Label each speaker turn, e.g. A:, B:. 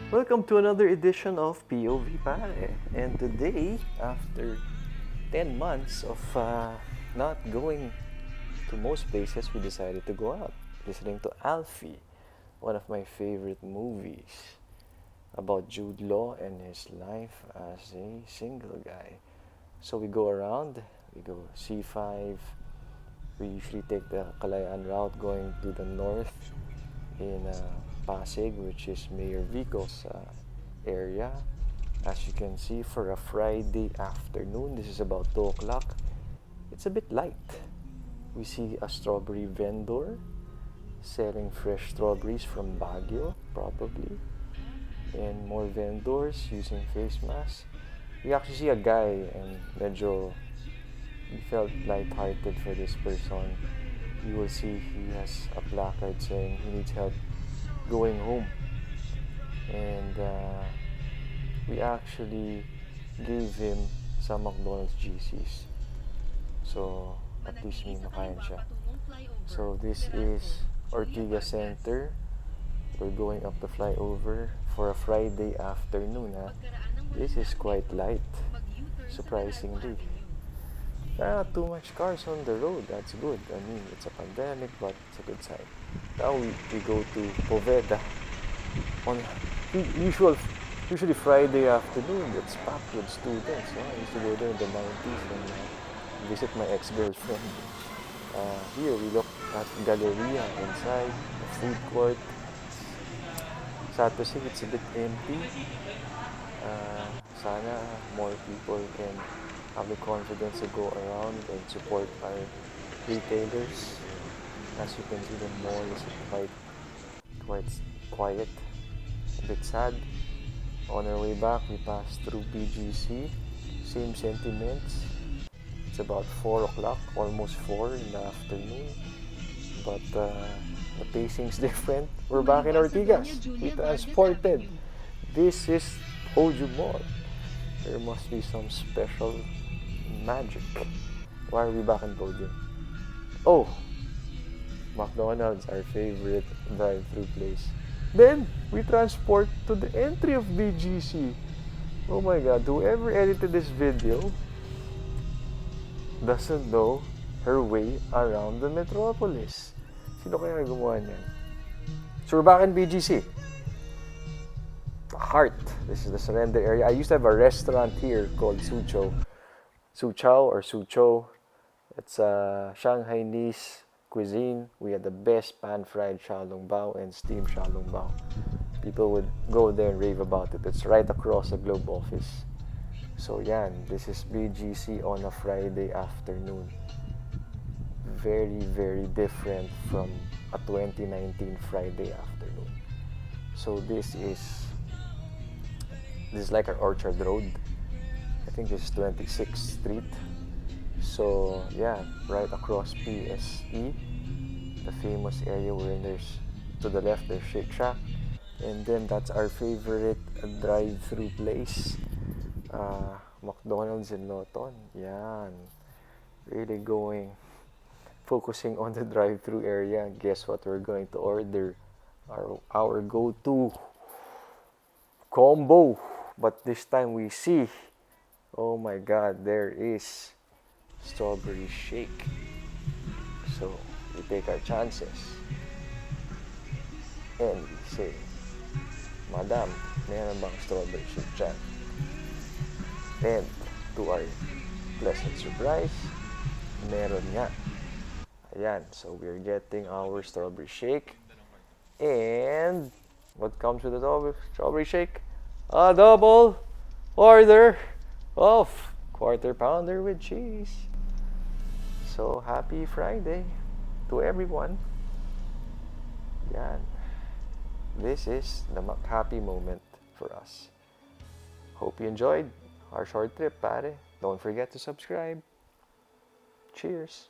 A: Welcome to another edition of POV pare. And today, after 10 months of not going to most places, we decided to go out, listening to Alfie, one of my favorite movies about Jude Law and his life as a single guy. So we go around, we go C5, we usually take the Kalayaan route going to the north in Pasig, which is Mayor Vico's area. As you can see, for a Friday afternoon, this is about 2 o'clock. It's a bit light. We see a strawberry vendor selling fresh strawberries from Baguio, probably, and more vendors using face masks. We actually see a guy, and medyo we felt lighthearted for this person. You will see he has a placard saying he needs help going home, and we actually gave him some McDonald's GCs, so at least may makain siya. So this is Ortiga Center. We're going up the flyover for a Friday afternoon. This is quite light, surprisingly. Not too much cars on the road. That's good. I mean, it's a pandemic, but it's a good sign. Now we go to Poveda on usually Friday afternoon. It's packed with students. I used to go there in the 90s and visit my ex-girlfriend. Here we look at Galleria inside, the food court. Sad to say it's a bit empty. Sana more people can have the confidence to go around and support our retailers. As you can see, the mall is quite quiet, a bit sad. On our way back, we passed through BGC. Same sentiments. It's about 4 o'clock, almost 4 in the afternoon. But the pacing's different. We're back in Ortigas. We transported. This is Oju Mall. There must be some special magic. Why are we back in Podium? Oh, McDonald's, our favorite drive-thru place. Then, we transport to the entry of BGC. Oh my God, whoever edited this video doesn't know her way around the metropolis. Sino kaya gumawa niyan? So we're back in BGC. The heart. This is the surrender area. I used to have a restaurant here called Sucho. Suchow or Sucho. It's a Shanghainese cuisine. We had the best pan-fried xiaolong bao and steamed xiaolong bao. People would go there and rave about it. It's right across the Globe office. So yan, this is BGC on a Friday afternoon. Very, very different from a 2019 Friday afternoon. So this is like our Orchard Road. I think this is 26th Street. So yeah, right across PSE, the famous area where there's, to the left there's Shake Shack, and then that's our favorite drive-thru place, McDonald's in Loton. Yan, really focusing on the drive-thru area. Guess what we're going to order? Our go-to combo. But this time we see, oh my God, there is strawberry shake. So we take our chances and we say, Madam, meron bang strawberry shake dyan? And to our pleasant surprise, meron nga. Ayan, so we're getting our strawberry shake. And what comes with the strawberry shake? A double order of quarter pounder with cheese. So happy Friday to everyone. Yan. This is the happy moment for us. Hope you enjoyed our short trip, pare. Don't forget to subscribe. Cheers.